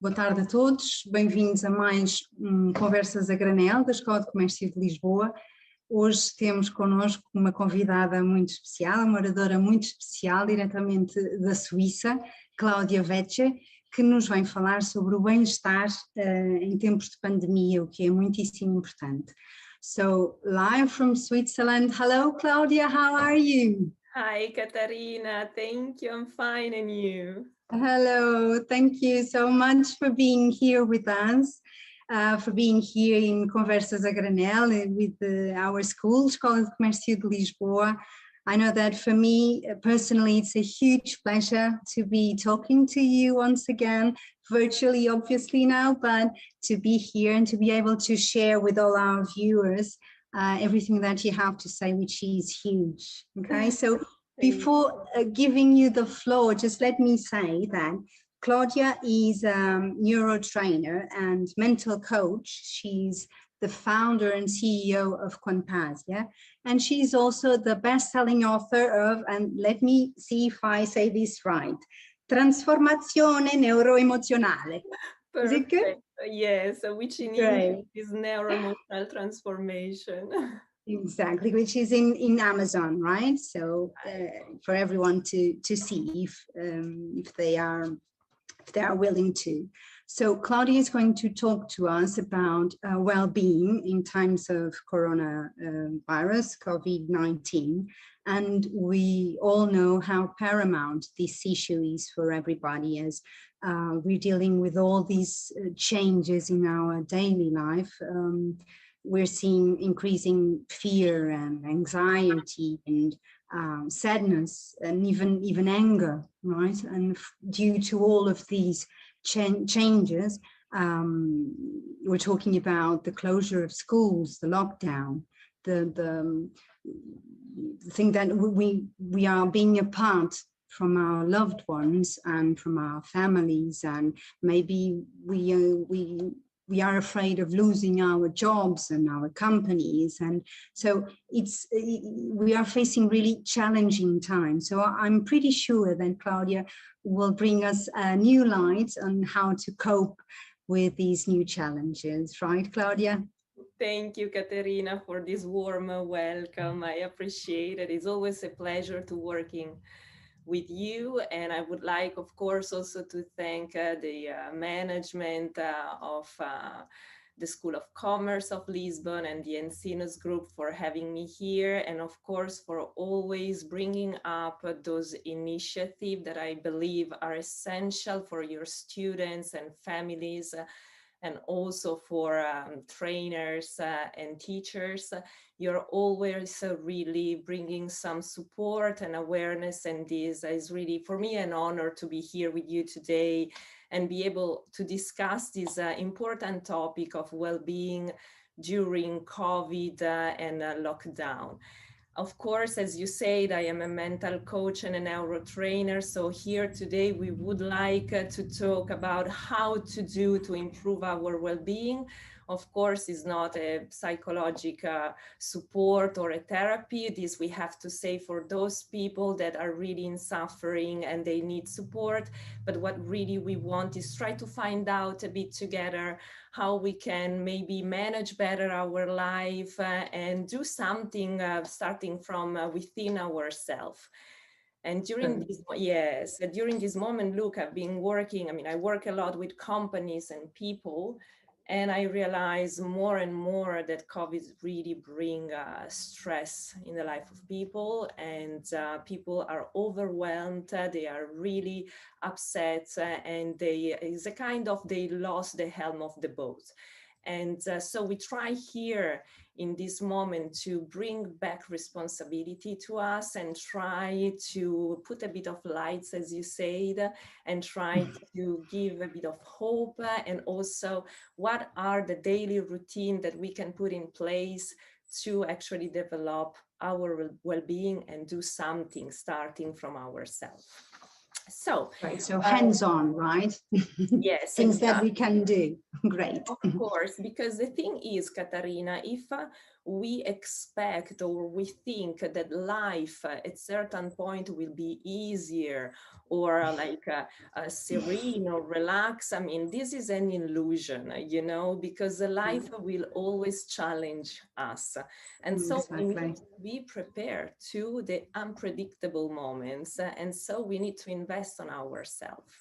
Boa tarde a todos, bem-vindos a mais Conversas a Granel, da Escola de Comércio de Lisboa. Hoje temos connosco uma convidada muito especial, uma oradora muito especial, diretamente da Suíça, Claudia Vece, que nos vem falar sobre o bem-estar em tempos de pandemia, o que é muitíssimo importante. So, live from Switzerland, hello Claudia, how are you? Hi, Katarina. Thank you. I'm fine, and you? Hello, thank you so much for being here with us, for being here in Conversas a Granel with our school, Escola de Comércio de Lisboa. I know that for me personally, it's a huge pleasure to be talking to you once again, virtually obviously now, but to be here and to be able to share with all our viewers everything that you have to say, which is huge. Okay, so before giving you the floor, just let me say that Claudia is a neuro trainer and mental coach. She's the founder and CEO of Conversas, and she's also the best-selling author of, and let me see if I say this right, Trasformazione neuroemozionale. Is it good? Yes, which in English is neuroemotional transformation. Exactly, which is in Amazon, right? So for everyone to see if they are willing to. So Claudia is going to talk to us about well-being in times of coronavirus, COVID-19, and we all know how paramount this issue is for everybody as we're dealing with all these changes in our daily life. We're seeing increasing fear and anxiety and sadness and even anger, right? And due to all of these changes, we're talking about the closure of schools, the lockdown, the thing that we are being apart from our loved ones and from our families, and maybe we are afraid of losing our jobs and our companies, and so we are facing really challenging times. So I'm pretty sure that Claudia will bring us a new light on how to cope with these new challenges, right, Claudia? Thank you, Katerina, for this warm welcome. I appreciate it. It's always a pleasure to working with you, and I would like, of course, also to thank the management of the School of Commerce of Lisbon and the Encinos Group for having me here, and of course for always bringing up those initiatives that I believe are essential for your students and families, and also for trainers and teachers. You're always really bringing some support and awareness, and this is really, for me, an honor to be here with you today and be able to discuss this important topic of well-being during COVID and lockdown. Of course, as you said, I am a mental coach and a neuro trainer. So here today, we would like to talk about how to improve our well-being. Of course, it's not a psychological support or a therapy. This we have to say for those people that are really in suffering and they need support. But what really we want is try to find out a bit together how we can maybe manage better our life and do something starting from within ourselves. And during this moment, look, I've been working, I work a lot with companies and people, and I realize more and more that COVID really bring stress in the life of people, and people are overwhelmed, they are really upset, and they lost the helm of the boat. And so we try here in this moment to bring back responsibility to us and try to put a bit of lights, as you said, and try to give a bit of hope, and also what are the daily routine that we can put in place to actually develop our well-being and do something starting from ourselves. So, Right, so hands-on, right? yes, Things that exactly. we can do. Great. Of course, because the thing is, Katarina, if we expect or we think that life at certain point will be easier or serene or relax, I mean, this is an illusion, you know, because the life will always challenge us. And so we need Exactly. to be prepared to the unpredictable moments. And so we need to invest on ourselves.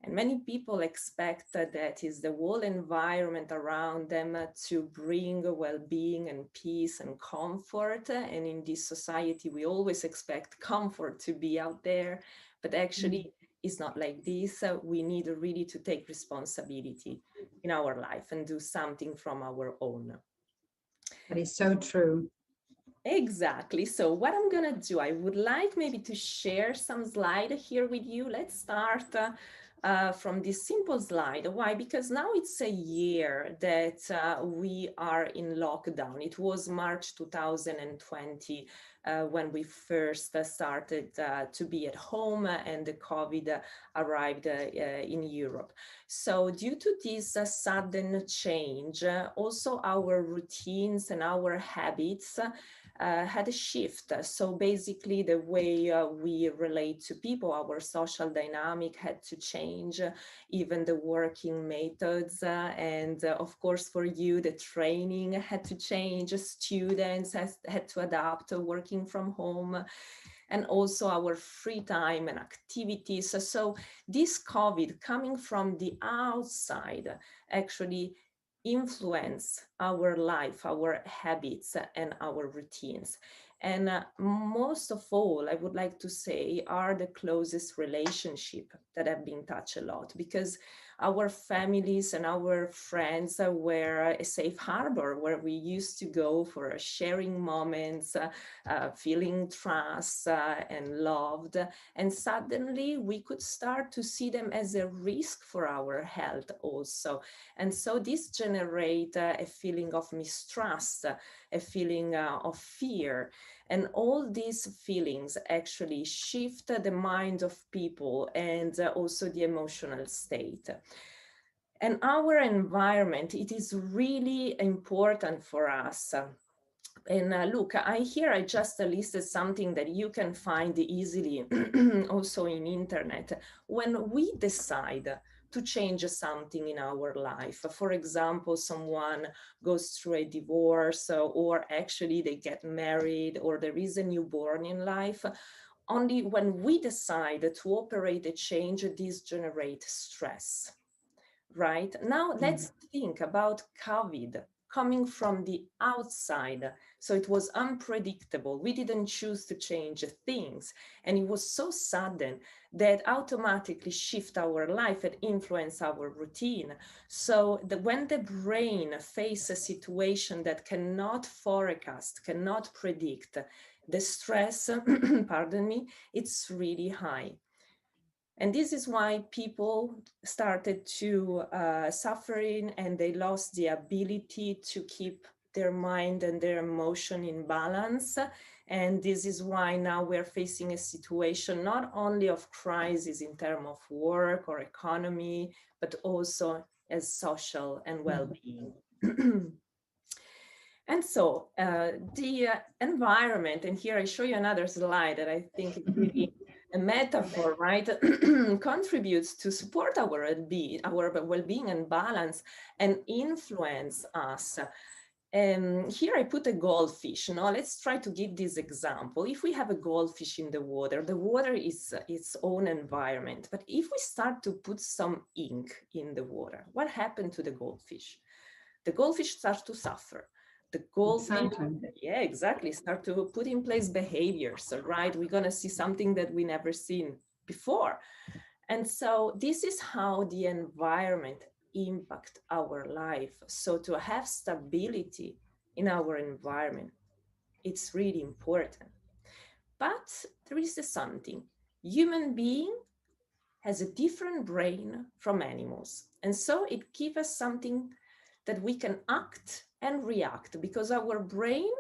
And many people expect that is the whole environment around them to bring well-being and peace and comfort. And in this society, we always expect comfort to be out there, but actually it's not like this. We need really to take responsibility in our life and do something from our own. That is so true. Exactly. So what I'm gonna do, I would like maybe to share some slide here with you. Let's start from this simple slide. Why? Because now it's a year that we are in lockdown. It was March 2020 when we first started to be at home and the COVID arrived in Europe. So due to this sudden change, also our routines and our habits had a shift. So basically the way we relate to people, our social dynamic had to change, even the working methods. And of course, for you, the training had to change. Students had to adapt to working from home, and also our free time and activities. So this COVID coming from the outside actually influence our life, our habits, and our routines. And most of all, I would like to say, are the closest relationship that have been touched a lot, because our families and our friends were a safe harbor where we used to go for sharing moments, feeling trust and loved. And suddenly we could start to see them as a risk for our health also. And so this generates a feeling of mistrust, a feeling of fear. And all these feelings actually shift the mind of people and also the emotional state. And our environment, it is really important for us. And look, I just listed something that you can find easily also in internet. When we decide to change something in our life, for example, someone goes through a divorce or actually they get married or there is a newborn in life, only when we decide to operate a change, this generates stress. Right? Now let's think about COVID coming from the outside. So it was unpredictable. We didn't choose to change things. And it was so sudden that automatically shift our life and influence our routine. So when the brain faces a situation that cannot forecast, cannot predict, the stress, pardon me, it's really high. And this is why people started to suffering and they lost the ability to keep their mind and their emotion in balance. And this is why now we're facing a situation not only of crisis in terms of work or economy, but also as social and well-being. And so the environment, and here I show you another slide that I think is really a metaphor, right, contributes to support our well-being and balance and influence us. Here I put a goldfish. Now let's try to give this example. If we have a goldfish in the water is its own environment. But if we start to put some ink in the water, what happened to the goldfish? The goldfish starts to suffer. The goldfish, Exactly. yeah, exactly, start to put in place behaviors, right? We're gonna see something that we never seen before. And so this is how the environment impact our life. So to have stability in our environment, it's really important. But there is something. Human being has a different brain from animals. And so it gives us something that we can act and react, because our brain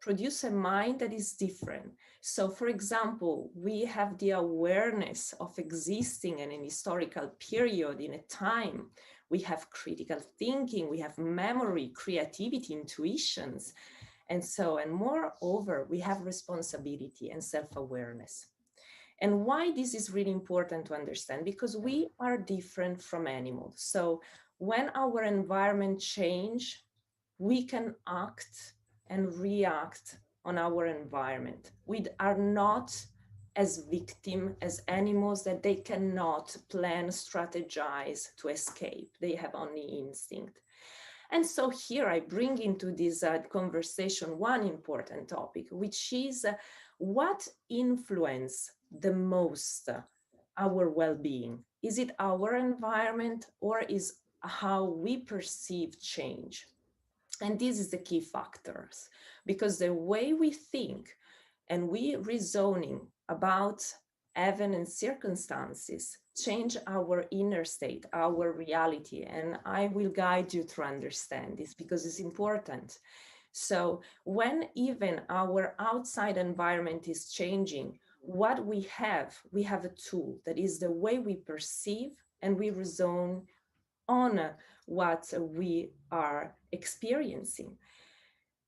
produce a mind that is different. So for example, we have the awareness of existing in an historical period, in a time. We have critical thinking, we have memory, creativity, intuitions, and so, and moreover, we have responsibility and self-awareness. And why this is really important to understand, because we are different from animals. So when our environment change, we can act and react on our environment. We are not as victim as animals, that they cannot plan, strategize to escape. They have only instinct. And so here I bring into this conversation one important topic, which is what influence the most our well-being? Is it our environment, or is how we perceive change? And this is the key factors, because the way we think and we reasoning about events and circumstances change our inner state, our reality. And I will guide you to understand this, because it's important. So when even our outside environment is changing, what we have a tool that is the way we perceive and we reason on what we are experiencing.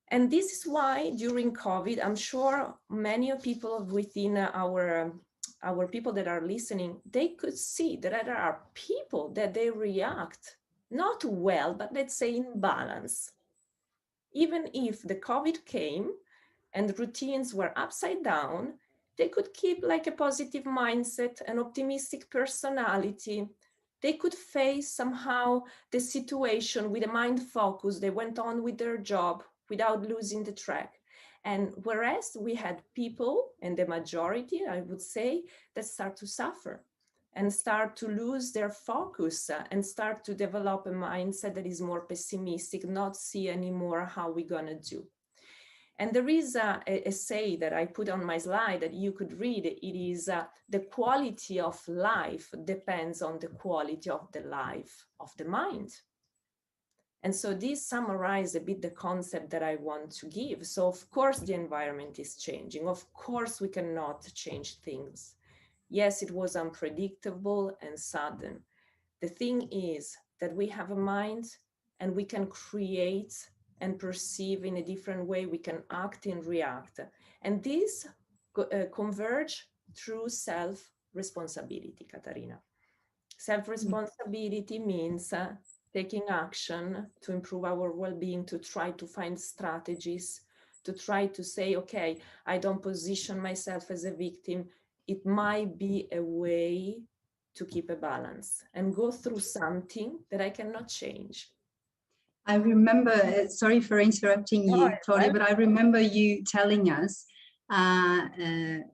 And this is why during COVID, I'm sure many people within our people that are listening, they could see that there are people that they react not well, but let's say in balance. Even if the COVID came and the routines were upside down, they could keep like a positive mindset, an optimistic personality. They could face somehow the situation with a mind focus. They went on with their job without losing the track. And whereas we had people, and the majority, I would say, that start to suffer and start to lose their focus and start to develop a mindset that is more pessimistic, not see anymore how we're gonna do. And there is a say that I put on my slide that you could read. It is the quality of life depends on the quality of the life of the mind. And so this summarizes a bit the concept that I want to give. So of course the environment is changing. Of course we cannot change things. Yes, it was unpredictable and sudden. The thing is that we have a mind and we can create and perceive in a different way. We can act and react. And these converge through self-responsibility, Katarina. Self-responsibility means taking action to improve our well-being, to try to find strategies, to try to say, okay, I don't position myself as a victim. It might be a way to keep a balance and go through something that I cannot change. I remember, sorry for interrupting you, Claudia, but I remember you telling us that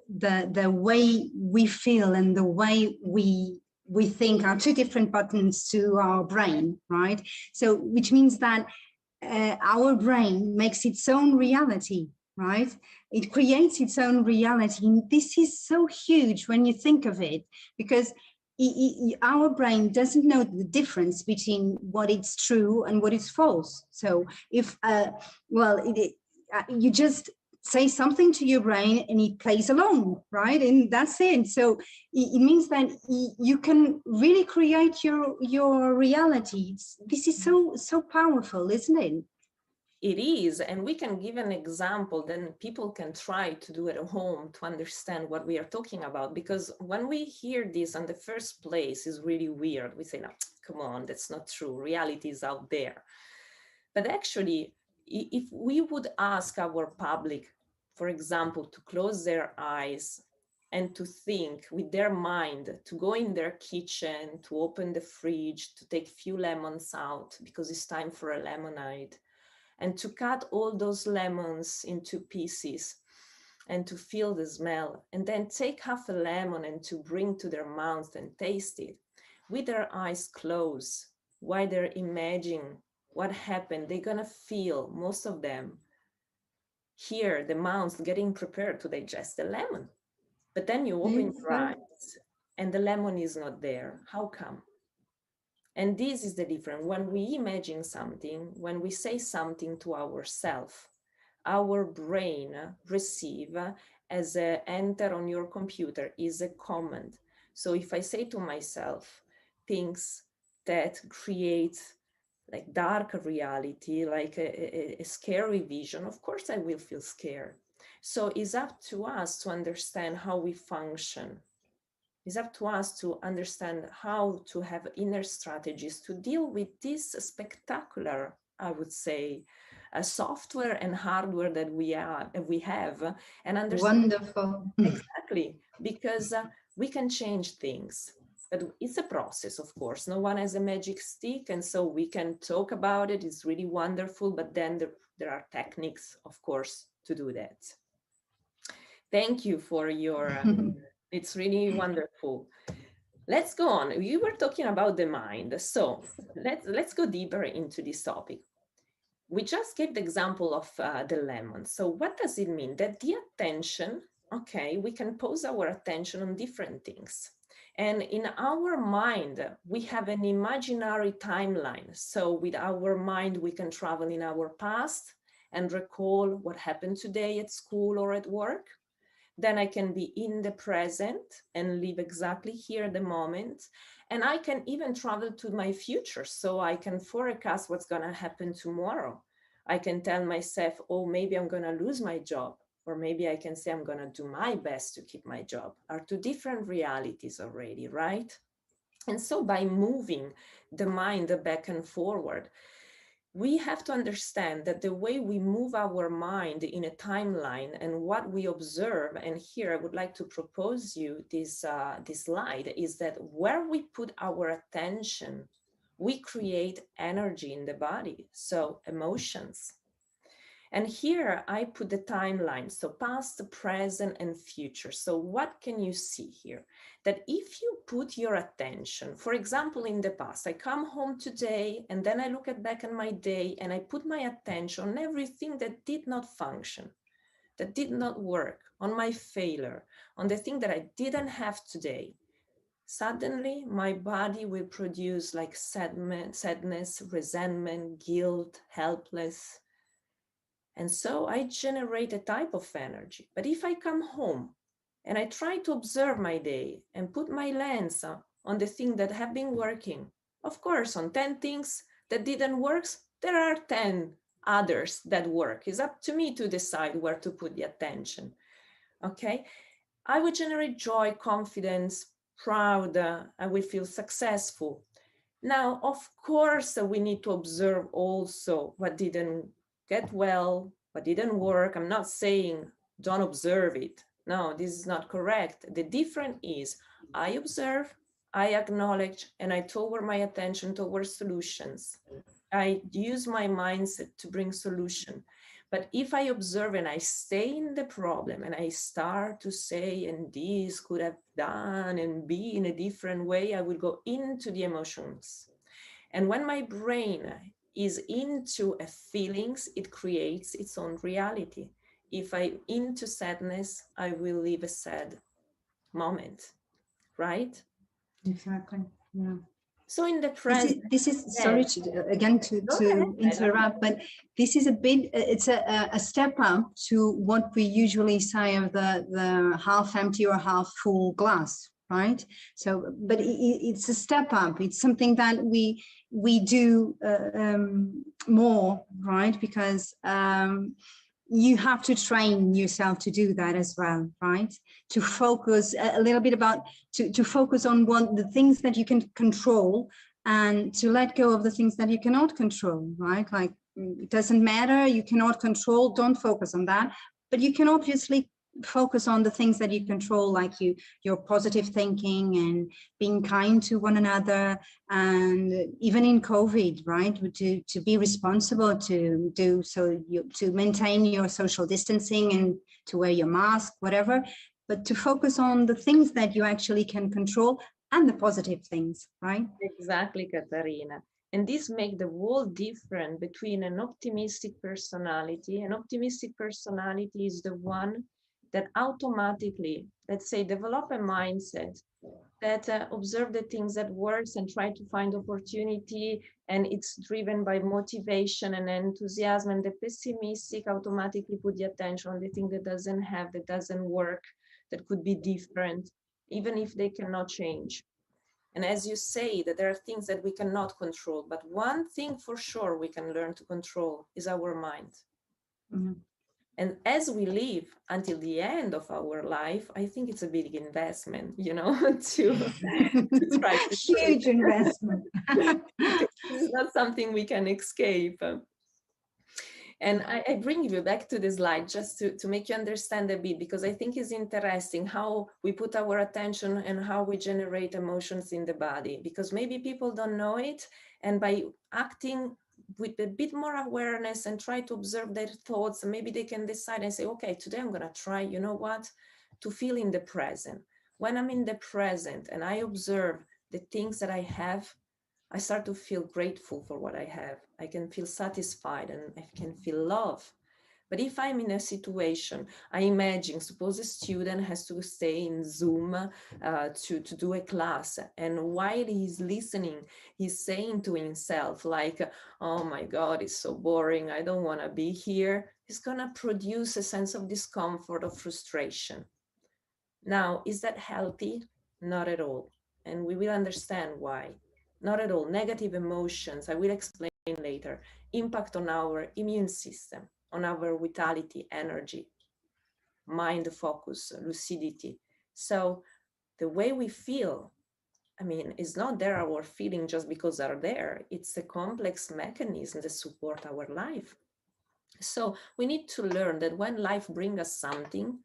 the way we feel and the way we think are two different buttons to our brain, right? So, which means that our brain makes its own reality, right? It creates its own reality. And this is so huge when you think of it, because our brain doesn't know the difference between what is true and what is false. So if, you just say something to your brain and it plays along, right? And that's it. So it means that you can really create your reality. This is so powerful, isn't it? It is, and we can give an example, then people can try to do it at home to understand what we are talking about. Because when we hear this in the first place, is really weird. We say, no, come on, that's not true. Reality is out there. But actually, if we would ask our public, for example, to close their eyes and to think with their mind, to go in their kitchen, to open the fridge, to take few lemons out because it's time for a lemonade, and to cut all those lemons into pieces and to feel the smell, and then take half a lemon and to bring to their mouth and taste it with their eyes closed while they're imagining what happened. They're gonna feel, most of them, here the mouth getting prepared to digest the lemon. But then you open your eyes and the lemon is not there. How come? And this is the difference. When we imagine something, when we say something to ourselves, our brain receive as a enter on your computer is a command. So if I say to myself things that create like dark reality, like a scary vision, of course I will feel scared. So it's up to us to understand how we function. It's up to us to understand how to have inner strategies to deal with this spectacular, I would say, software and hardware that we have, and understand Wonderful. exactly, because we can change things. But it's a process, of course. No one has a magic stick, and so we can talk about it. It's really wonderful, but then there are techniques, of course, to do that. Thank you for your, it's really wonderful. Let's go on. You were talking about the mind. So let's go deeper into this topic. We just gave the example of the lemon. So what does it mean? That the attention, okay, we can pose our attention on different things. And in our mind, we have an imaginary timeline. So with our mind, we can travel in our past and recall what happened today at school or at work. Then I can be in the present and live exactly here at the moment. And I can even travel to my future. So I can forecast what's going to happen tomorrow. I can tell myself, oh, maybe I'm going to lose my job. Or maybe I can say I'm going to do my best to keep my job. Are two different realities already, right? And so by moving the mind back and forward, we have to understand that the way we move our mind in a timeline and what we observe, and here I would like to propose you this slide, is that where we put our attention, we create energy in the body, so emotions. And here I put the timeline, so past, present, and future. So what can you see here? That if you put your attention, for example, in the past, I come home today and then I look back at my day and I put my attention on everything that did not function, that did not work, on my failure, on the thing that I didn't have today. Suddenly, my body will produce like sadness, resentment, guilt, helpless. And so I generate a type of energy. But if I come home and I try to observe my day and put my lens on the things that have been working, of course, on 10 things that didn't work, there are 10 others that work. It's up to me to decide where to put the attention. Okay? I will generate joy, confidence, proud, I will feel successful. Now, of course, we need to observe also what didn't get well, what didn't work. I'm not saying don't observe it. No, this is not correct. The difference is I observe, I acknowledge, and I toward my attention towards solutions. I use my mindset to bring solution. But if I observe and I stay in the problem and I start to say, and this could have done and be in a different way, I will go into the emotions. And when my brain is into a feelings, it creates its own reality. If I'm into sadness, I will live a sad moment, right? Exactly. Yeah. So in the present, this is sorry to again to interrupt, but this is a bit, it's a step up to what we usually say of the half empty or half full glass, right? So, but it's a step up. It's something that we do more, right? Because you have to train yourself to do that as well, right? To focus a little bit about, to focus on the things that you can control and to let go of the things that you cannot control, right? Like, it doesn't matter, you cannot control, don't focus on that. But you can obviously focus on the things that you control, like your positive thinking and being kind to one another, and even in COVID, right, to be responsible, to do so, to maintain your social distancing and to wear your mask, whatever, but to focus on the things that you actually can control and the positive things, right? Exactly, Katarina. And this makes the world different between an optimistic personality. An optimistic personality is the one that automatically, let's say, develop a mindset that observe the things that works and try to find opportunity, and it's driven by motivation and enthusiasm, and the pessimistic automatically put the attention on the thing that doesn't have, that doesn't work, that could be different, even if they cannot change. And as you say, that there are things that we cannot control, but one thing for sure we can learn to control is our mind. Mm-hmm. And as we live until the end of our life, I think it's a big investment, you know, to try to huge investment. it's not something we can escape. And I bring you back to the slide just to make you understand a bit, because I think it's interesting how we put our attention and how we generate emotions in the body, because maybe people don't know it. And by acting with a bit more awareness and try to observe their thoughts, maybe they can decide and say, okay, today I'm going to try, you know what, to feel in the present. When I'm in the present and I observe the things that I have, I start to feel grateful for what I have. I can feel satisfied and I can feel love. But if I'm in a situation, I imagine, suppose a student has to stay in Zoom to do a class. And while he's listening, he's saying to himself like, oh my God, it's so boring. I don't want to be here. He's going to produce a sense of discomfort or frustration. Now, is that healthy? Not at all. And we will understand why. Not at all. Negative emotions, I will explain later, impact on our immune system, on our vitality, energy, mind focus, lucidity. So the way we feel, I mean, is not there our feeling just because they're there. It's a complex mechanism that support our life. So we need to learn that when life brings us something,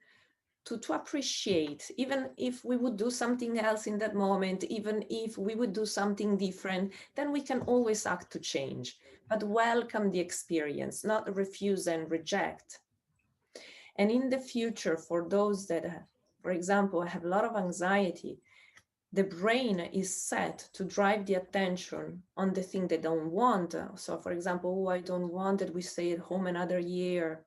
to appreciate, even if we would do something else in that moment, even if we would do something different, then we can always act to change, but welcome the experience, not refuse and reject. And in the future, for those that, for example, have a lot of anxiety, the brain is set to drive the attention on the thing they don't want. So for example, oh, I don't want that we stay at home another year.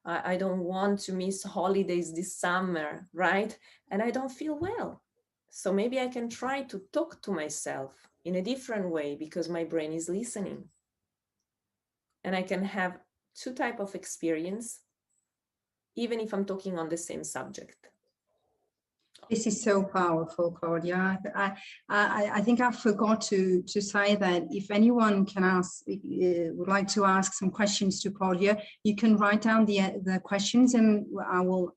I don't want to miss holidays this summer, right? And I don't feel well. So maybe I can try to talk to myself in a different way because my brain is listening. And I can have two types of experience, even if I'm talking on the same subject. This is so powerful, Claudia. I think I forgot to say that if anyone can ask, would like to ask some questions to Claudia, you can write down the questions and I will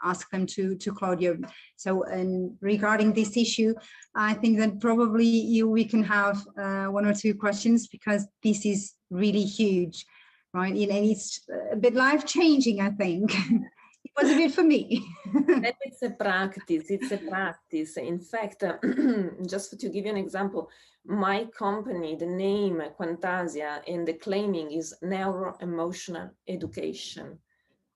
ask them to Claudia. So, and regarding this issue, I think that probably we can have one or two questions because this is really huge, right? And it's a bit life-changing, I think. It was a bit for me. And it's a practice. It's a practice. In fact, just to give you an example, my company, the name Quantasia, and the claiming is neuro-emotional education.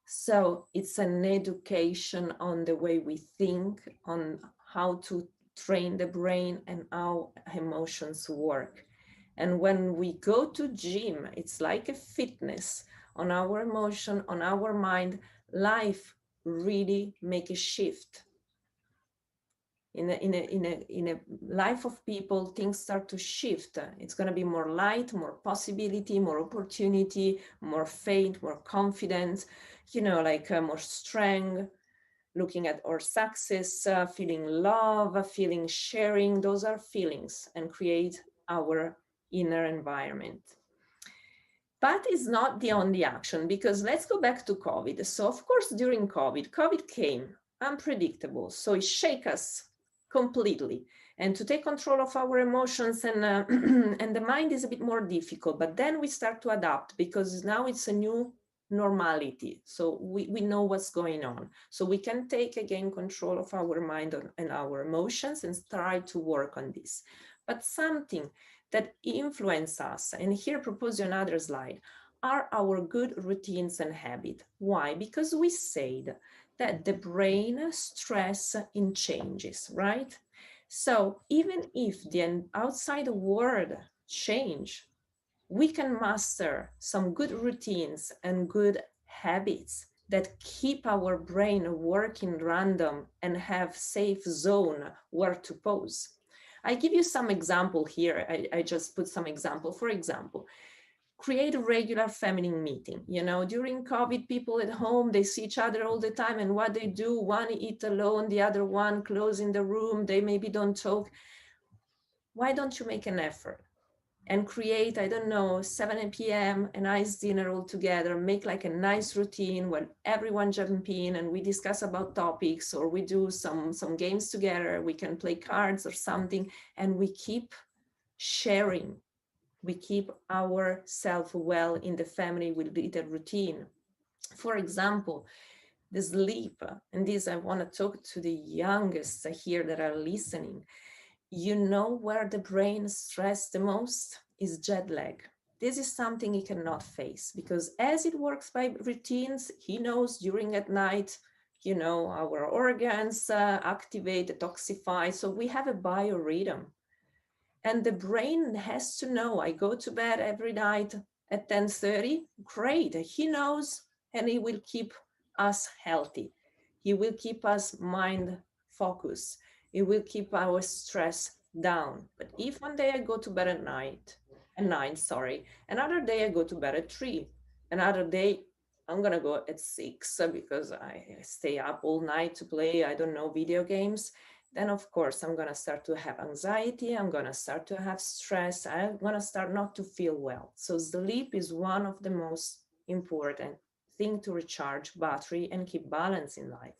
So it's an education on the way we think, on how to train the brain and how emotions work. And when we go to gym, it's like a fitness on our emotion, on our mind. Life really make a shift. In a life of people, things start to shift. It's going to be more light, more possibility, more opportunity, more faith, more confidence, you know, like more strength, looking at our success, feeling love, feeling sharing. Those are feelings and create our inner environment. But it's not the only action, because let's go back to COVID. So of course, during COVID came unpredictable. So it shake us completely. And to take control of our emotions and, and the mind is a bit more difficult, but then we start to adapt because now it's a new normality. So we know what's going on. So we can take again control of our mind and our emotions and try to work on this. But something that influence us, and here I propose you another slide, are our good routines and habit. Why? Because we said that the brain stress in changes, right? So even if the outside world change, we can master some good routines and good habits that keep our brain working random and have safe zone where to pause. I give you some example here. I just put some example. For example, create a regular feminine meeting. You know, during COVID, people at home, they see each other all the time, and what they do, one eat alone, the other one close in the room, they maybe don't talk. Why don't you make an effort and create, I don't know, 7 p.m., a nice dinner all together, make like a nice routine where everyone jump in and we discuss about topics, or we do some games together, we can play cards or something, and we keep sharing. We keep ourselves well in the family with little routine. For example, the sleep, and this I want to talk to the youngest here that are listening. You know where the brain stress the most is jet lag. This is something he cannot face, because as it works by routines, he knows during at night, you know, our organs activate, detoxify. So we have a biorhythm. And the brain has to know, I go to bed every night at 10:30, great. He knows, and he will keep us healthy. He will keep us mind focused. It will keep our stress down. But if one day I go to bed at nine, another day I go to bed at 3, another day I'm gonna go at 6 because I stay up all night to play, I don't know, video games, then of course I'm gonna start to have anxiety, I'm gonna start to have stress, I'm gonna start not to feel well. So sleep is one of the most important thing to recharge battery and keep balance in life.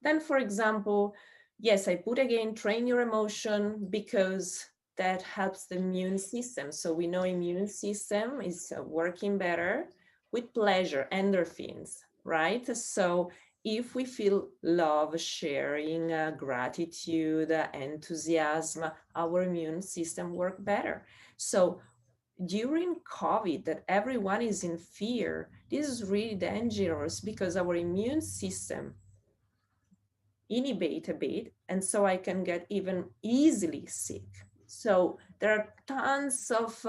Then, for example, yes, I put again, train your emotion, because that helps the immune system. So we know immune system is working better with pleasure, endorphins, right? So if we feel love, sharing, gratitude, enthusiasm, our immune system work better. So during COVID, that everyone is in fear, this is really dangerous because our immune system inhibit a bit, and so I can get even easily sick. So there are tons of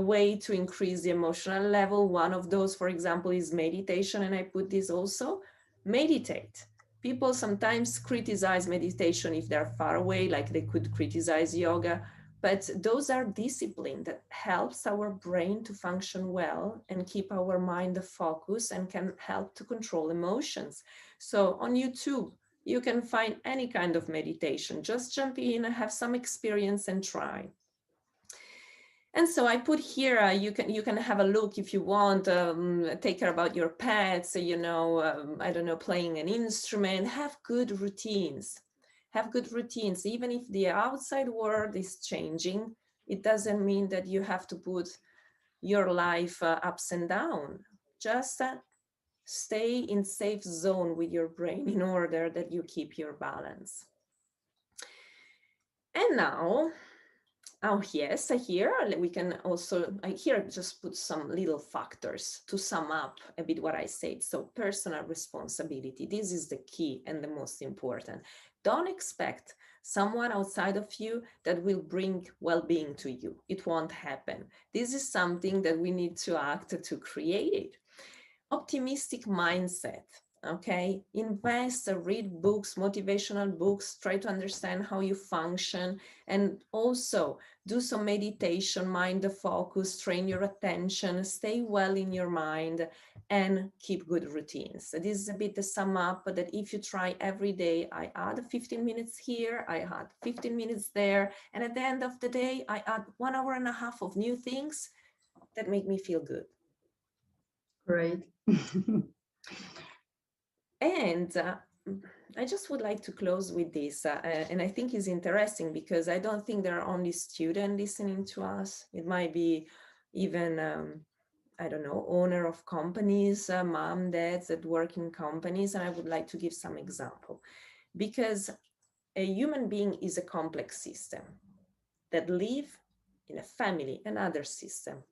way to increase the emotional level. One of those, for example, is meditation, and I put this also. Meditate. People sometimes criticize meditation if they're far away, like they could criticize yoga, but those are discipline that helps our brain to function well and keep our mind focused and can help to control emotions. So on YouTube, you can find any kind of meditation. Just jump in, have some experience and try. And so I put here, you can have a look if you want, take care about your pets, you know, I don't know, playing an instrument, have good routines. Have good routines. Even if the outside world is changing, it doesn't mean that you have to put your life ups and down. Just stay in safe zone with your brain in order that you keep your balance. And now, oh yes, here we can also, here just put some little factors to sum up a bit what I said. So personal responsibility, this is the key and the most important. Don't expect someone outside of you that will bring well-being to you. It won't happen. This is something that we need to act to create it. Optimistic mindset, okay? Invest, read books, motivational books, try to understand how you function, and also do some meditation, mind the focus, train your attention, stay well in your mind, and keep good routines. So this is a bit the sum up that if you try every day, I add 15 minutes here, I add 15 minutes there, and at the end of the day, I add 1.5 hours of new things that make me feel good. Great. And I just would like to close with this, and I think it's interesting because I don't think there are only students listening to us. It might be even, I don't know, owner of companies, mom, dads that work in companies, and I would like to give some example. Because a human being is a complex system that live in a family, another system.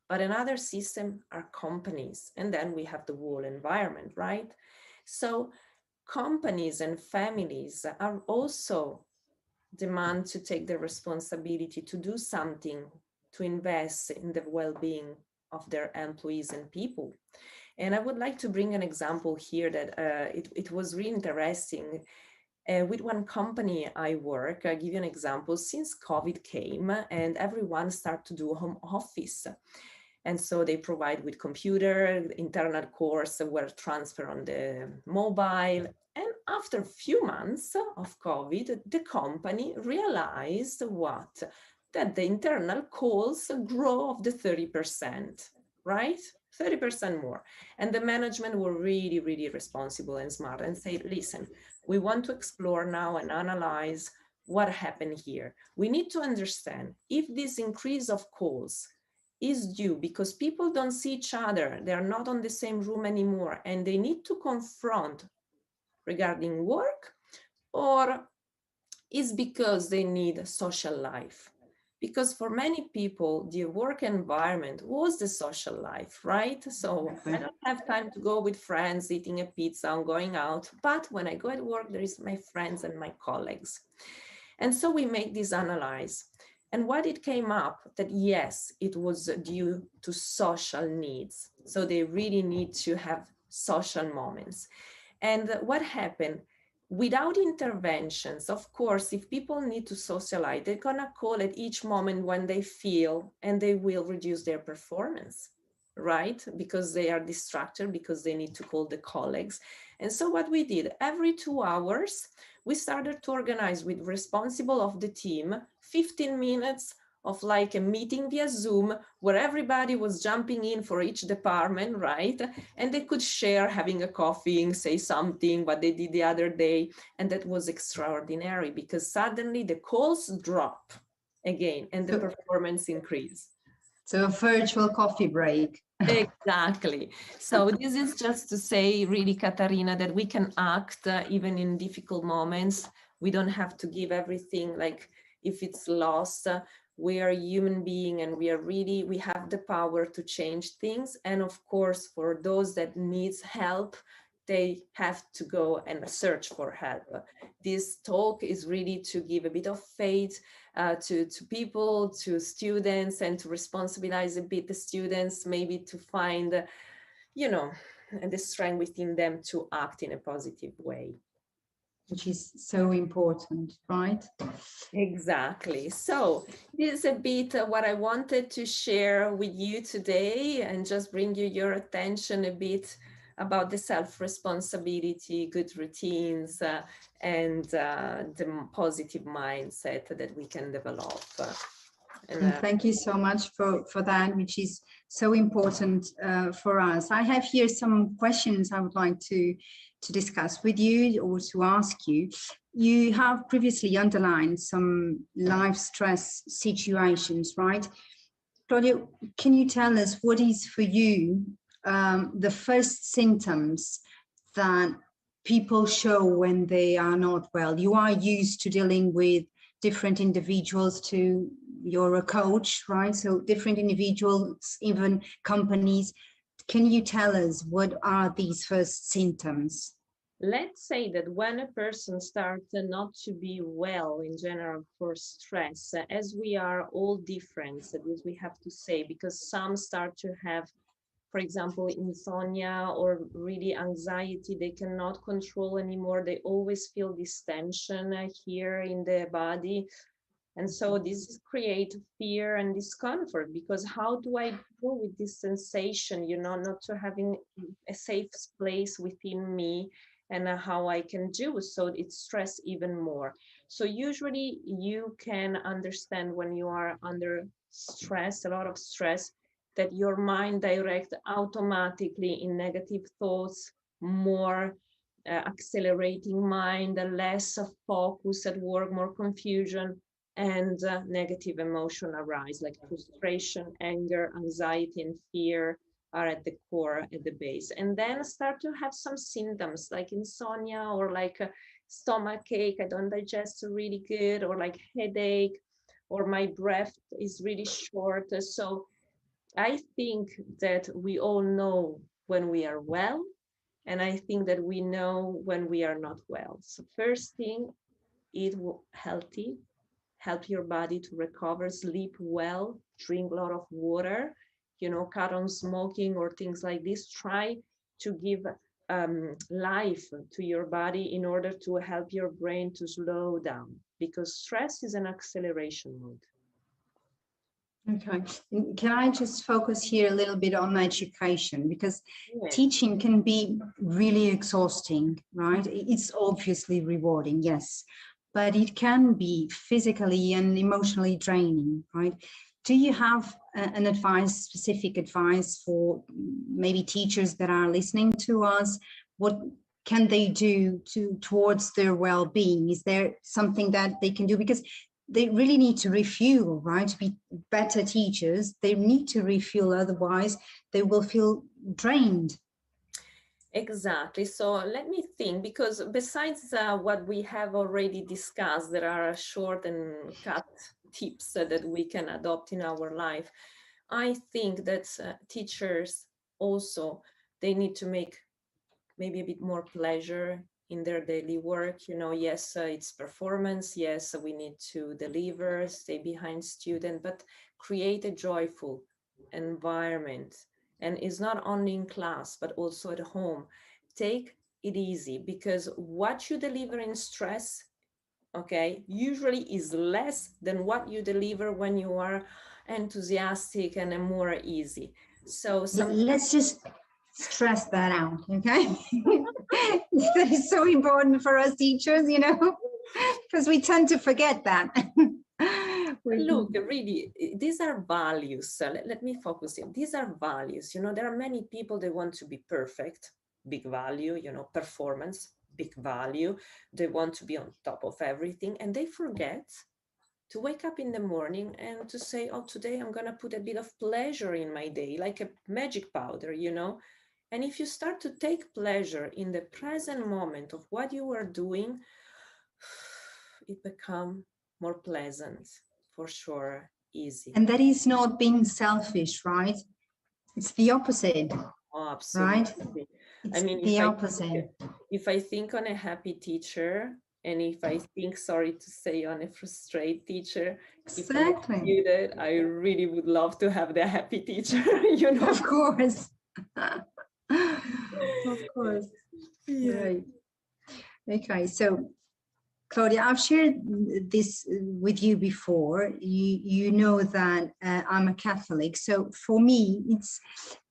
But another system are companies, and then we have the whole environment, right? So companies and families are also demand to take the responsibility to do something to invest in the well-being of their employees and people. And I would like to bring an example here that it was really interesting. With one company I work, I give you an example, since COVID came and everyone started to do home office. And so they provide with computer, internal course were transferred on the mobile. And after a few months of COVID, the company realized what? That the internal calls grow of the 30%, right? 30% more. And the management were really, really responsible and smart and say, listen, we want to explore now and analyze what happened here. We need to understand if this increase of calls is due because people don't see each other, they're not on the same room anymore, and they need to confront regarding work, or is because they need a social life. Because for many people, the work environment was the social life, right? So I don't have time to go with friends eating a pizza or going out, but when I go at work, there is my friends and my colleagues. And so we make this analyze. And what it came up that yes, it was due to social needs. So they really need to have social moments. And what happened? Without interventions, of course, if people need to socialize, they're gonna call at each moment when they feel, and they will reduce their performance, right? Because they are distracted, because they need to call the colleagues. And so what we did, every 2 hours, we started to organize with responsible of the team 15 minutes of like a meeting via Zoom where everybody was jumping in for each department, right? And they could share having a coffee and say something what they did the other day. And that was extraordinary because suddenly the calls drop again and the performance increase. So a virtual coffee break. Exactly. So this is just to say really, Katarina, that we can act even in difficult moments. We don't have to give everything like if it's lost. We are a human being and we have the power to change things. And of course, for those that needs help, they have to go and search for help. This talk is really to give a bit of faith to people, to students, and to responsibilize a bit the students, maybe to find, the strength within them to act in a positive way. Which is so important, right? Exactly. So this is a bit what I wanted to share with you today and just bring you your attention a bit about the self-responsibility, good routines, and the positive mindset that we can develop. And thank you so much for that, which is so important for us. I have here some questions I would like to discuss with you or to ask you. You have previously underlined some life stress situations, right? Claudia, can you tell us what is for you the first symptoms that people show when they are not well? You are used to dealing with different individuals, to you're a coach, right? So different individuals, even companies. Can you tell us what are these first symptoms? Let's say that when a person starts not to be well in general for stress, as we are all different, that is we have to say, because some start to have, for example, insomnia or really anxiety, they cannot control anymore. They always feel this tension here in the body. And so this create fear and discomfort, because how do I deal with this sensation, not to having a safe place within me, and how I can do so it's stress even more. So usually you can understand when you are under stress, a lot of stress, that your mind direct automatically in negative thoughts, more accelerating mind, less focus at work, more confusion, and negative emotion arise, like frustration, anger, anxiety, and fear are at the core, at the base. And then start to have some symptoms like insomnia, or like a stomach ache, I don't digest really good, or like headache, or my breath is really short. So I think that we all know when we are well, and I think that we know when we are not well. So first thing, eat healthy, help your body to recover, sleep well, drink a lot of water. cut on smoking or things like this. Try to give life to your body in order to help your brain to slow down, because stress is an acceleration mode. Okay. Can I just focus here a little bit on education? Because Yeah. teaching can be really exhausting, right? It's obviously rewarding, yes, but it can be physically and emotionally draining, right? Do you have an advice, specific advice for maybe teachers that are listening to us? What can they do towards their well-being? Is there something that they can do? Because they really need to refuel, right? To be better teachers, they need to refuel, otherwise they will feel drained. Exactly. So let me think, because besides what we have already discussed, there are short and cut tips that we can adopt in our life. I think that teachers also, they need to make maybe a bit more pleasure in their daily work. Yes, it's performance. Yes, we need to deliver, stay behind student, but create a joyful environment. And it's not only in class, but also at home. Take it easy, because what you deliver in stress, okay, usually is less than what you deliver when you are enthusiastic and more easy. So let's just stress that out, okay? That is so important for us teachers, because we tend to forget that. Look, really, these are values. Let me focus here. These are values. There are many people that want to be perfect, big value, performance, big value. They want to be on top of everything, and they forget to wake up in the morning and to say, oh, today I'm going to put a bit of pleasure in my day, like a magic powder. And if you start to take pleasure in the present moment of what you are doing, it becomes more pleasant, for sure, easy. And that is not being selfish, right? It's the opposite. Oh, Right? absolutely. It's I mean, the opposite. if I think on a happy teacher, and if I think, sorry to say, on a frustrated teacher, if I'm a Exactly. student, I really would love to have the happy teacher, Of course. Of course. Yeah. Right. Okay. So, Claudia, I've shared this with you before. You know that I'm a Catholic. So for me, it's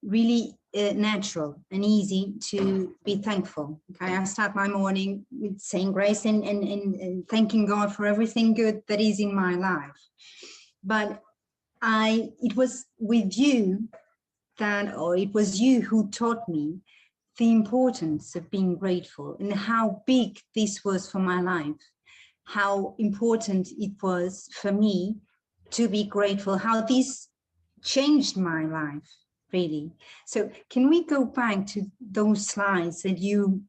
really natural and easy to be thankful. Okay. I start my morning with saying grace and thanking God for everything good that is in my life. But it was with you it was you who taught me the importance of being grateful and how big this was for my life, how important it was for me to be grateful, how this changed my life, really. So can we go back to those slides that you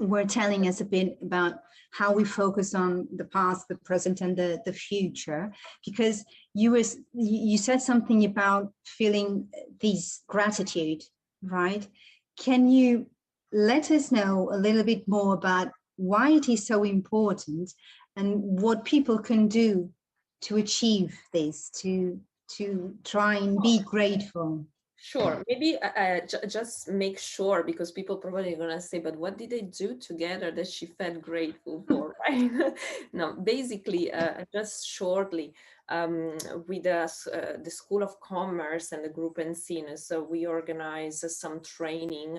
were telling us a bit about how we focus on the past, the present, and the future, because you said something about feeling this gratitude, right? Can you let us know a little bit more about why it is so important and what people can do to achieve this, to try and be grateful? Sure. Maybe just make sure, because people probably are going to say, but what did they do together that she felt grateful for, right? No, basically, just shortly, with the School of Commerce and the group Encina, so we organize some training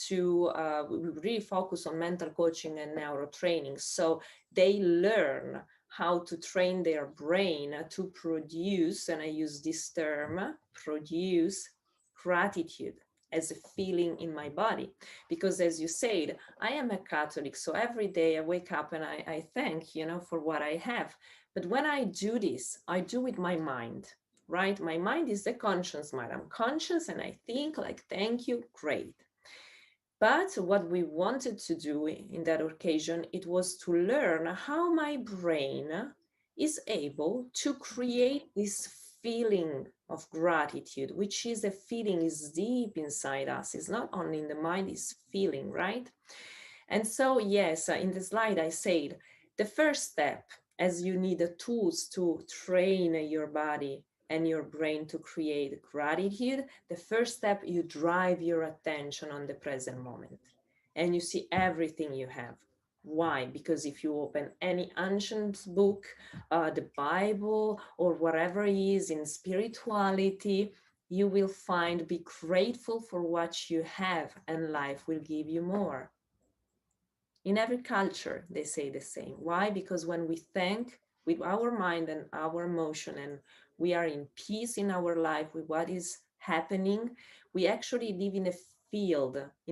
to we really focus on mental coaching and neuro training. So they learn how to train their brain to produce, and I use this term, produce gratitude as a feeling in my body. Because as you said, I am a Catholic, so every day I wake up and I thank, for what I have. But when I do this, I do with my mind, right? My mind is the conscious mind. I'm conscious and I think like, thank you, great. But what we wanted to do in that occasion, it was to learn how my brain is able to create this feeling of gratitude, which is a feeling is deep inside us. It's not only in the mind, it's feeling, right? And so, yes, in the slide I said, the first step, as you need the tools to train your body and your brain to create gratitude, the first step, you drive your attention on the present moment and you see everything you have. Why? Because if you open any ancient book, the Bible, or whatever it is in spirituality, you will find be grateful for what you have and life will give you more. In every culture, they say the same. Why? Because when we thank with our mind and our emotion and we are in peace in our life with what is happening, we actually live in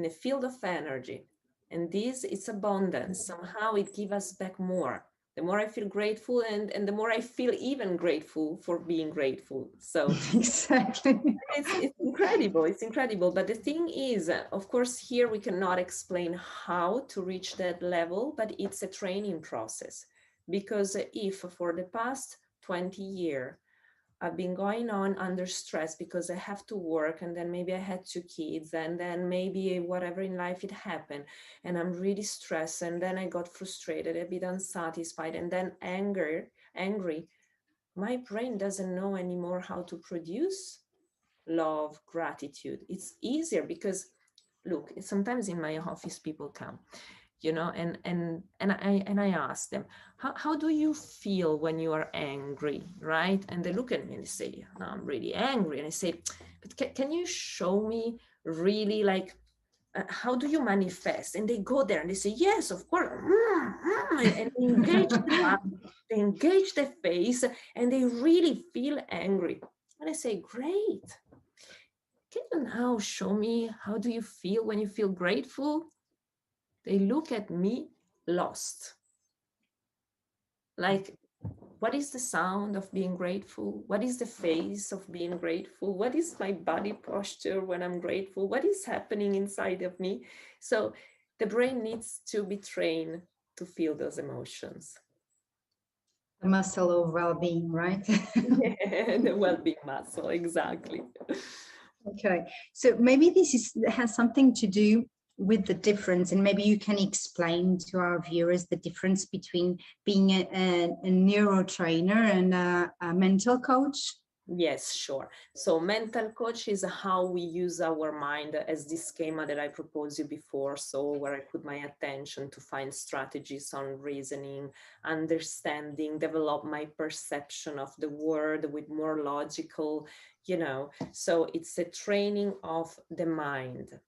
a field of energy. And this is abundance. Somehow it gives us back more. The more I feel grateful and the more I feel even grateful for being grateful. So Exactly. it's incredible. It's incredible. But the thing is, of course, here we cannot explain how to reach that level, but it's a training process. Because if for the past 20 years, I've been going on under stress because I have to work and then maybe I had 2 kids and then maybe whatever in life it happened and I'm really stressed and then I got frustrated, a bit unsatisfied and then angry. My brain doesn't know anymore how to produce love, gratitude. It's easier because look, sometimes in my office people come, and I ask them, how do you feel when you are angry, right? And they look at me and they say, no, I'm really angry. And I say, but can you show me really like how do you manifest? And they go there and they say, yes, of course. And they engage the mouth, they engage the face, and they really feel angry. And I say, great. Can you now show me how do you feel when you feel grateful? They look at me lost. Like, what is the sound of being grateful? What is the face of being grateful? What is my body posture when I'm grateful? What is happening inside of me? So the brain needs to be trained to feel those emotions. The muscle of well-being, right? Yeah, the well-being muscle, exactly. Okay, so maybe has something to do with the difference, and maybe you can explain to our viewers the difference between being a neuro trainer and a mental coach. Yes, sure. So mental coach is how we use our mind as this schema that I proposed you before. So where I put my attention to find strategies on reasoning, understanding, develop my perception of the world with more logical, so it's a training of the mind.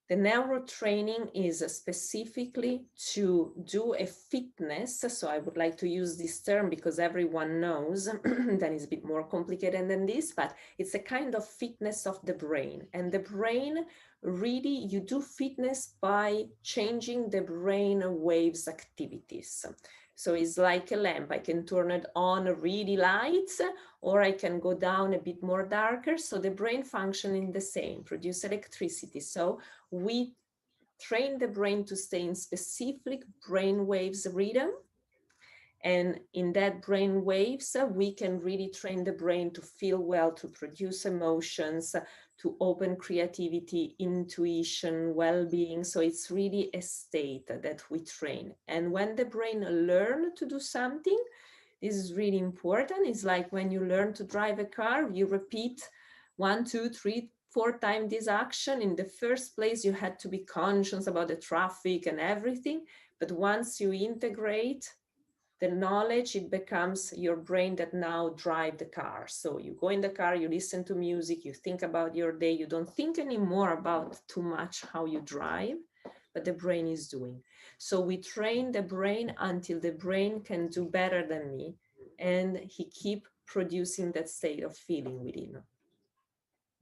The neuro training is specifically to do a fitness. So I would like to use this term because everyone knows that is a bit more complicated than this, but it's a kind of fitness of the brain. And the brain, really, you do fitness by changing the brain waves activities. So it's like a lamp. I can turn it on really light, or I can go down a bit more darker. So the brain functioning the same, produce electricity. So we train the brain to stay in specific brain waves rhythm. And in that brain waves, we can really train the brain to feel well, to produce emotions, to open creativity, intuition, well-being. So it's really a state that we train. And when the brain learns to do something, this is really important. It's like when you learn to drive a car, you repeat 1, 2, 3, 4 times this action. In the first place, you had to be conscious about the traffic and everything. But once you integrate the knowledge, it becomes your brain that now drive the car. So you go in the car, you listen to music, you think about your day. You don't think anymore about too much how you drive, but the brain is doing. So we train the brain until the brain can do better than me, and he keep producing that state of feeling within.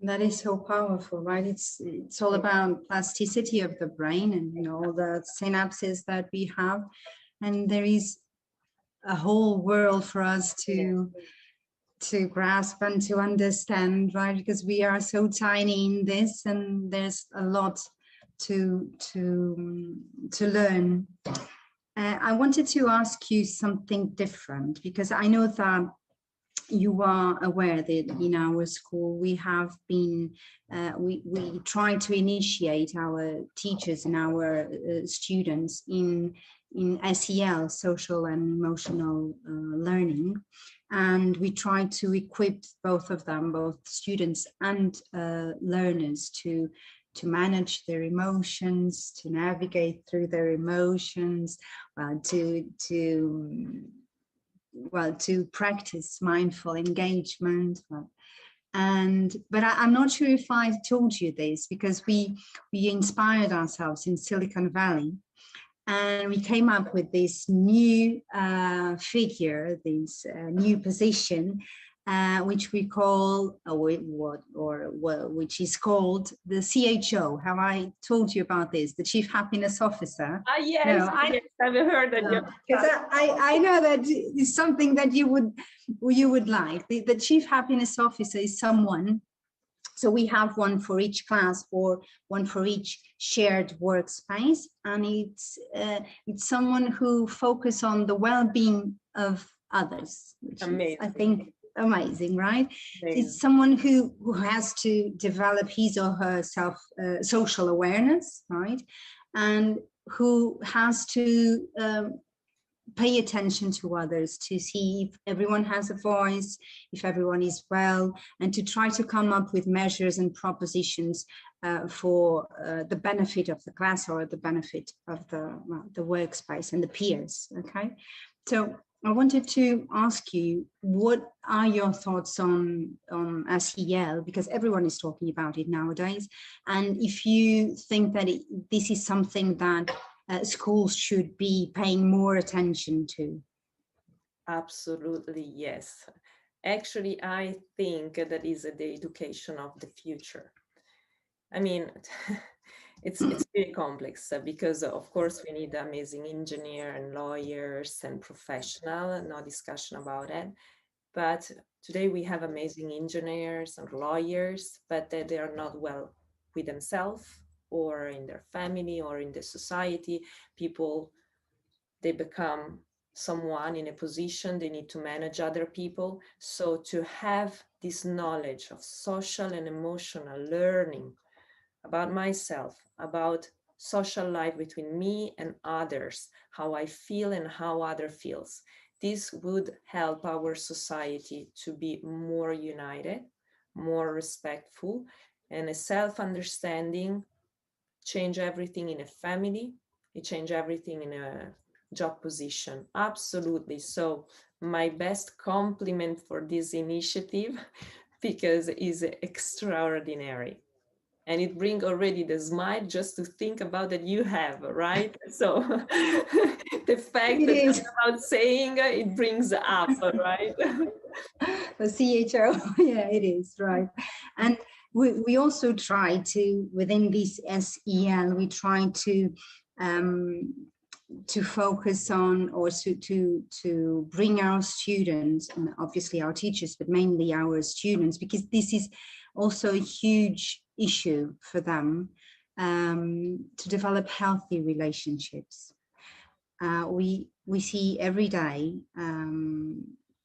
That is so powerful, right? It's all about plasticity of the brain and all the synapses that we have, and there is a whole world for us to grasp and to understand, right? Because we are so tiny in this, and there's a lot to learn. I wanted to ask you something different, because I know that you are aware that in our school we have been we try to initiate our teachers and our students in in SEL, social and emotional learning. And we try to equip both of them, both students and learners, to manage their emotions, to navigate through their emotions, to practice mindful engagement. But I'm not sure if I told you this, because we inspired ourselves in Silicon Valley, and we came up with this new figure, this new position, which we call, which is called the CHO. Have I told you about this? The Chief Happiness Officer. Yes, no, yes, I've heard that. Because I know that it's something that you would like. The Chief Happiness Officer is someone. So we have one for each class, or one for each shared workspace, and it's someone who focuses on the well-being of others, which is, I think, amazing, right? Amazing. It's someone who has to develop his or her social awareness, right? And who has to pay attention to others, to see if everyone has a voice, if everyone is well, and to try to come up with measures and propositions for the benefit of the class, or the benefit of the workspace and the peers. Okay, so I wanted to ask you, what are your thoughts on SEL, because everyone is talking about it nowadays, and if you think that this is something that schools should be paying more attention to? Absolutely, yes. Actually, I think that is the education of the future. I mean, it's very complex because, of course, we need amazing engineer and lawyers and professional, no discussion about it. But today we have amazing engineers and lawyers, but they are not well with themselves, or in their family, or in the society. People, they become someone in a position, they need to manage other people. So to have this knowledge of social and emotional learning about myself, about social life between me and others, how I feel and how other feels, this would help our society to be more united, more respectful, and a self-understanding change everything in a family, it change everything in a job position. Absolutely. So my best compliment for this initiative, because it's extraordinary. And it brings already the smile just to think about that you have, right? So the fact that it's about saying it brings up, right? The CHO, yeah, it is, right. And we also try to, within this SEL, we try to focus on, or to bring our students, and obviously our teachers, but mainly our students, because this is also a huge issue for them, to develop healthy relationships. We see every day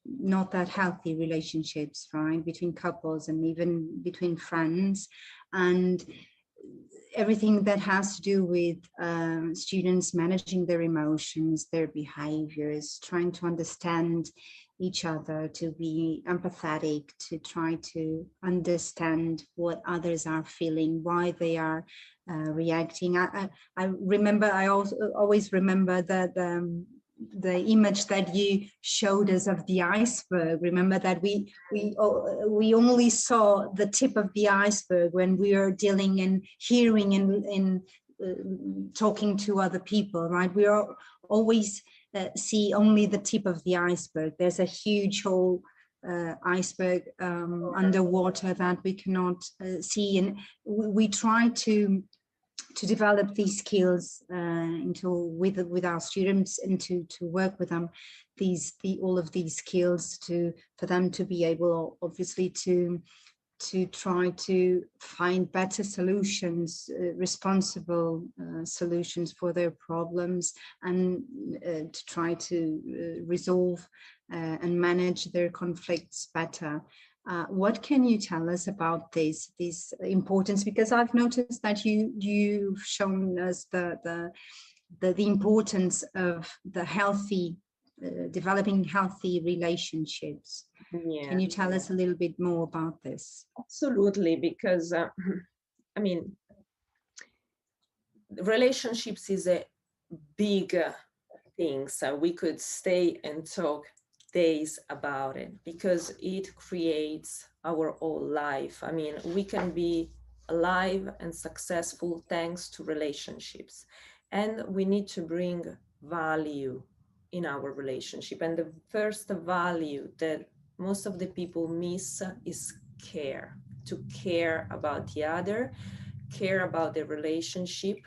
not that healthy relationships, right, between couples and even between friends, and everything that has to do with students managing their emotions, their behaviors, trying to understand each other, to be empathetic, to try to understand what others are feeling, why they are reacting. I remember, I also always remember that the image that you showed us of the iceberg. Remember that we only saw the tip of the iceberg when we are dealing and hearing and talking to other people, right? We are always see only the tip of the iceberg. There's a huge whole iceberg underwater that we cannot see, and we try to develop these skills with our students, and to work with them, all of these skills for them to be able, obviously, to try to find better solutions, responsible solutions for their problems, and to try to resolve and manage their conflicts better. What can you tell us about this importance? Because I've noticed that you've shown us the the importance of the healthy, developing healthy relationships. Yeah. Can you tell us a little bit more about this? Absolutely, because I mean, relationships is a big thing. So we could stay and talk days about it because it creates our whole life. I mean, we can be alive and successful thanks to relationships. And we need to bring value in our relationship. And the first value that most of the people miss is care, to care about the other, care about the relationship,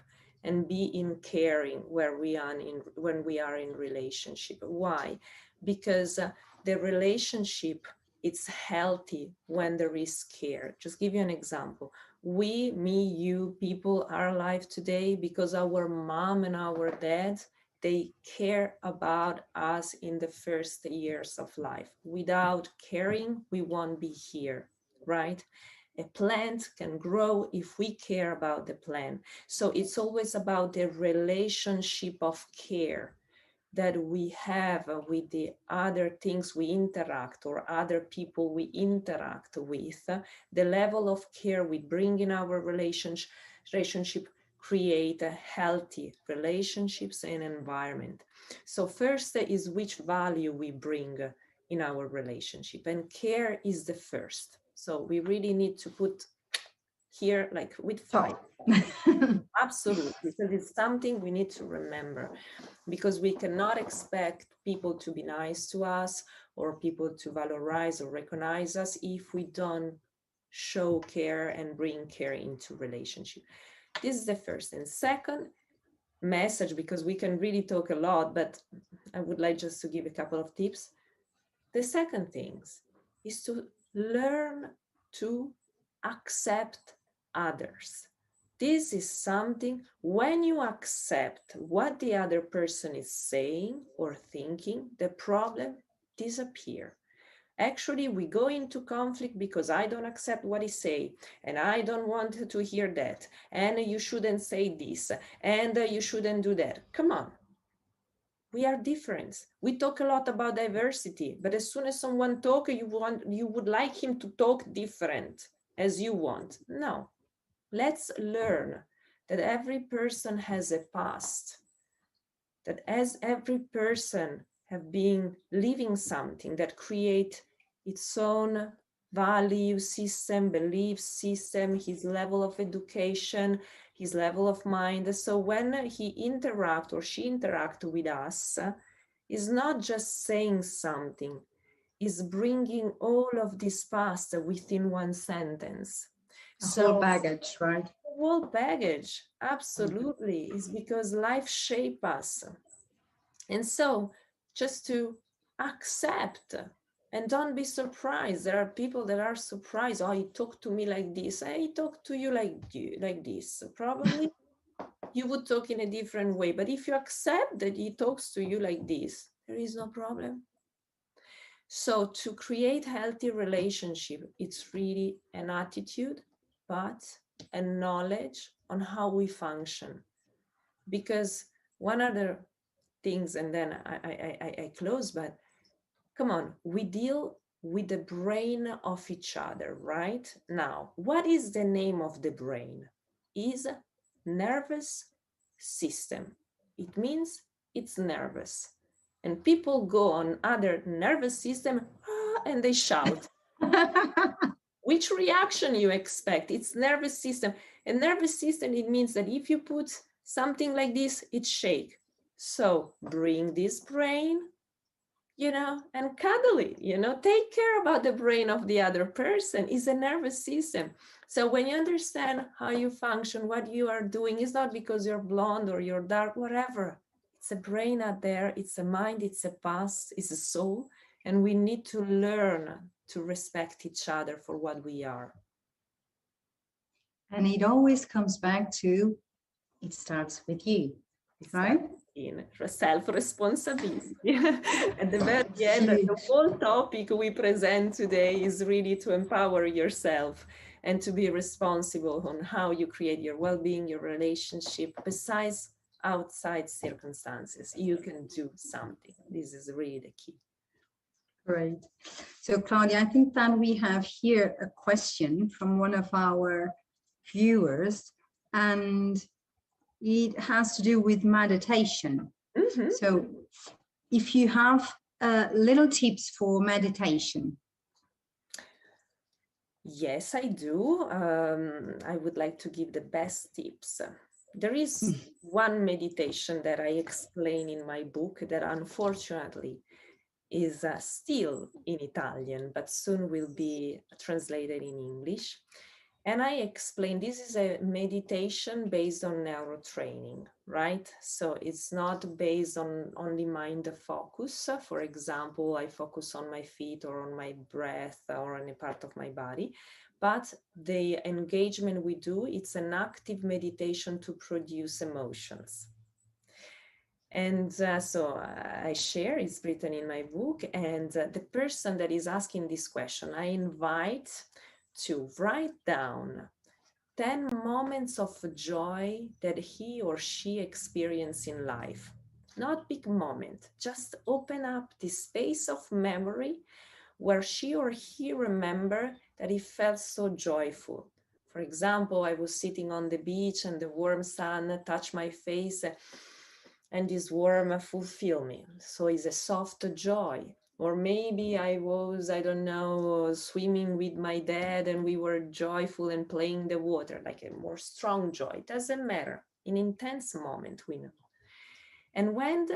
and be in caring where we are in when we are in relationship. Why? Because the relationship, it's healthy when there is care. Just give you an example. We, me, you, people are alive today because our mom and our dad, they care about us in the first years of life. Without caring, we won't be here, right? A plant can grow if we care about the plant. So it's always about the relationship of care that we have with the other things we interact or other people we interact with. The level of care we bring in our relationship create a healthy relationships and environment. So first is which value we bring in our relationship, and care is the first. So we really need to put here like with five. Absolutely, because it's something we need to remember, because we cannot expect people to be nice to us or people to valorize or recognize us if we don't show care and bring care into relationship. This is the first. And second message, because we can really talk a lot, but I would like just to give a couple of tips. The second thing is to learn to accept others. This is something, when you accept what the other person is saying or thinking, the problem disappears. Actually, we go into conflict because I don't accept what he say, and I don't want to hear that, and you shouldn't say this, and you shouldn't do that. Come on. We are different. We talk a lot about diversity, but as soon as someone talks, you would like him to talk different as you want. No, let's learn that every person has a past, that as every person have been living something that create its own value system, belief system, his level of education, his level of mind. So when he interact or she interact with us, is not just saying something, is bringing all of this past within one sentence. A whole baggage, right? Whole baggage, absolutely, is because life shape us. And so just to accept and don't be surprised. There are people that are surprised. Oh, he talked to me like this. I talk to you like this. Probably you would talk in a different way. But if you accept that he talks to you like this, there is no problem. So to create healthy relationship, it's really an attitude, but a knowledge on how we function. Because one other things, and then I close, but come on, we deal with the brain of each other, right? Now, what is the name of the brain? Is nervous system. It means it's nervous. And people go on other nervous system and they shout. Which reaction you expect? It's nervous system. And nervous system, it means that if you put something like this, it shake. So bring this brain, and cuddle it, take care about the brain of the other person. Is a nervous system. So when you understand how you function, what you are doing, is not because you're blonde or you're dark, whatever. It's a brain out there, it's a mind, it's a past, it's a soul. And we need to learn to respect each other for what we are. And it always comes back to, it starts with you, right? In self-responsibility. At the very end, the whole topic we present today is really to empower yourself and to be responsible on how you create your well-being, your relationship, besides outside circumstances, you can do something. This is really the key. Great. So Claudia, I think that we have here a question from one of our viewers, and it has to do with meditation. Mm-hmm. So if you have little tips for meditation. Yes, I do. I would like to give the best tips. There is one meditation that I explain in my book that unfortunately is still in Italian, but soon will be translated in English. And I explain this is a meditation based on neurotraining, right? So it's not based on only mind focus. For example, I focus on my feet or on my breath or on a part of my body. But the engagement we do, it's an active meditation to produce emotions. And so I share, it's written in my book, and the person that is asking this question, I invite to write down 10 moments of joy that he or she experienced in life. Not big moment, just open up this space of memory where she or he remember that he felt so joyful. For example, I was sitting on the beach and the warm sun touched my face, and this warmth fulfilled me. So it's a soft joy. Or maybe I was, I don't know, swimming with my dad and we were joyful and playing in the water, like a more strong joy. It doesn't matter. An intense moment, we know. And when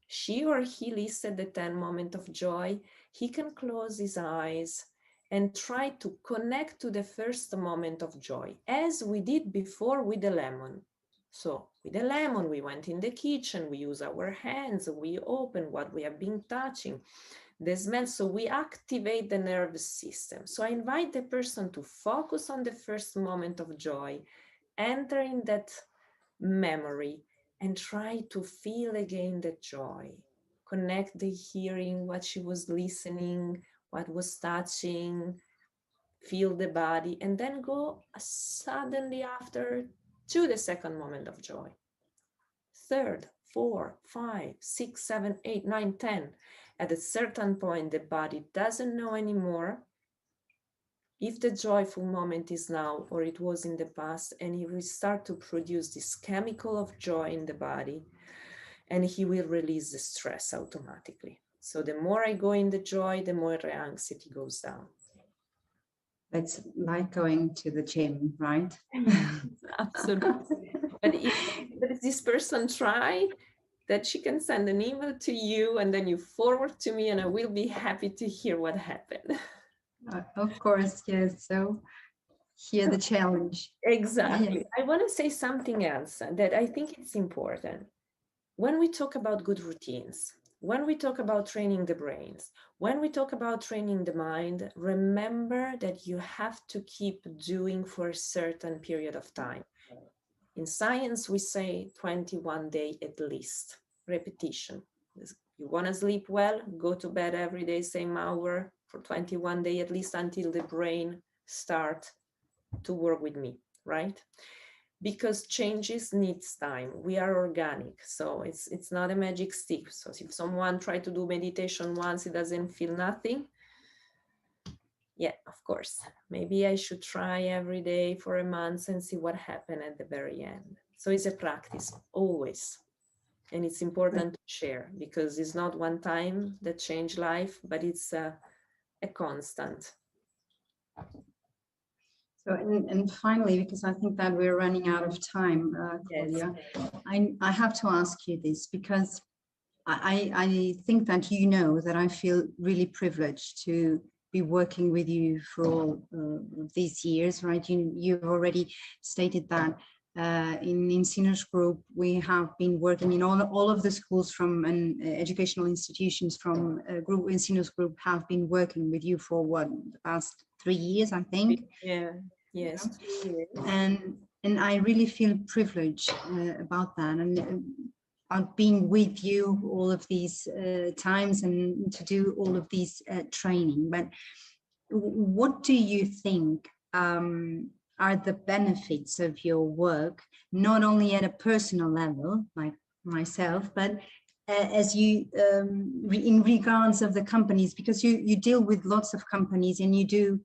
she or he listed the 10 moments of joy, he can close his eyes and try to connect to the first moment of joy, as we did before with the lemon. So with the lemon, we went in the kitchen, we use our hands, we open what we have been touching, the smell, so we activate the nervous system. So I invite the person to focus on the first moment of joy, enter in that memory, and try to feel again the joy. Connect the hearing, what she was listening, what was touching, feel the body, and then go suddenly after to the second moment of joy. Third, 4, 5, 6, 7, 8, 9, 10. At a certain point, the body doesn't know anymore if the joyful moment is now or it was in the past, and he will start to produce this chemical of joy in the body, and he will release the stress automatically. So the more I go in the joy, the more the anxiety goes down. It's like going to the gym, right? Absolutely. But if this person try, that she can send an email to you and then you forward to me, and I will be happy to hear what happened. Of course, yes. So here the challenge. Exactly. Yes. I want to say something else that I think it's important. When we talk about good routines, when we talk about training the brains, when we talk about training the mind, remember that you have to keep doing for a certain period of time. In science, we say 21 days at least, repetition. You want to sleep well, go to bed every day, same hour for 21 days at least, until the brain start to work with me, right? Because changes needs time. We are organic, so it's not a magic stick. So if someone try to do meditation once, it doesn't feel nothing, yeah, of course, maybe I should try every day for a month and see what happened at the very end. So it's a practice always, and it's important to share, because it's not one time that changed life, but it's a constant. So, and finally, because I think that we're running out of time, Claudia, Yes. I have to ask you this, because I think that you know that I feel really privileged to be working with you for all these years, right? You've already stated that in Sinus Group, we have been working in all of the schools from and educational institutions from group in Sinus Group have been working with you for what, the past 3 years, I think. Yeah. Yes. And I really feel privileged about that, and about being with you all of these times and to do all of these training. But what do you think are the benefits of your work, not only at a personal level, like myself, but as you, in regards of the companies, because you deal with lots of companies and you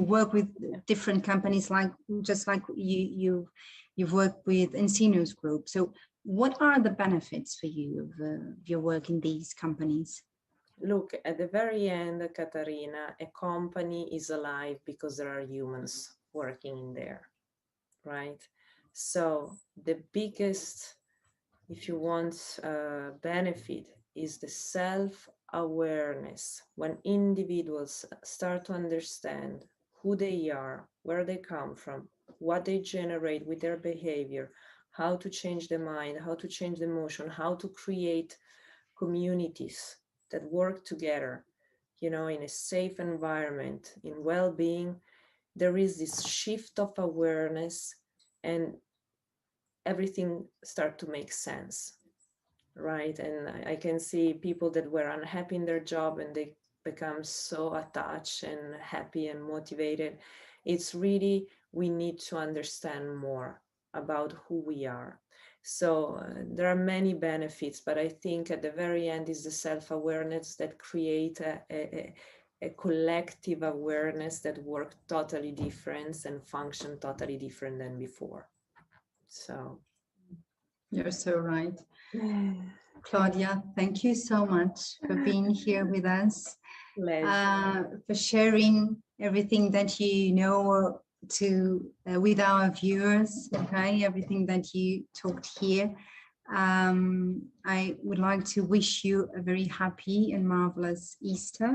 work with different companies, like just like you've worked with Encinos Group. So what are the benefits for you of your work in these companies? Look, at the very end, Katarina, a company is alive because there are humans working in there, right? So the biggest, if you want, benefit is the self-awareness. When individuals start to understand who they are, where they come from, what they generate with their behavior, how to change the mind, how to change the emotion, how to create communities that work together, you know, in a safe environment, in well-being, there is this shift of awareness and everything start to make sense, right? And I can see people that were unhappy in their job and they become so attached and happy and motivated. It's really, we need to understand more about who we are. So there are many benefits, but I think at the very end is the self-awareness that create a collective awareness that work totally different and function totally different than before. So You're so right. Claudia, thank you so much for being here with us, for sharing everything that you know with our viewers, okay, everything that you talked here. I would like to wish you a very happy and marvelous Easter,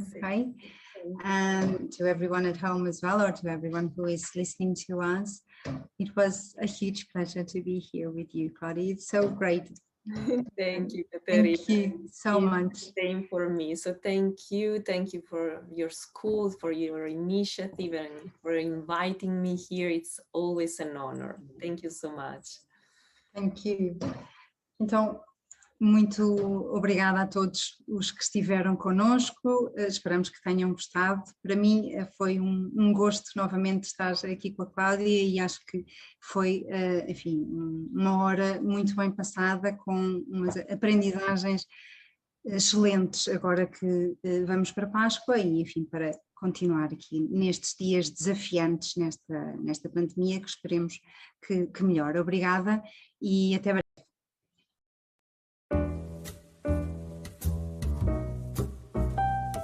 okay, and to everyone at home as well, or to everyone who is listening to us. It was a huge pleasure to be here with you, Claudia. It's so great. Thank you, Katerina. Thank you so much. Same for me. So thank you for your school, for your initiative, and for inviting me here. It's always an honor. Thank you so much. Thank you. Então, muito obrigada a todos os que estiveram connosco, esperamos que tenham gostado. Para mim foi um gosto novamente estar aqui com a Cláudia e acho que foi, enfim, uma hora muito bem passada com umas aprendizagens excelentes agora que vamos para Páscoa e, enfim, para continuar aqui nestes dias desafiantes nesta pandemia que esperemos que melhore. Obrigada e até breve.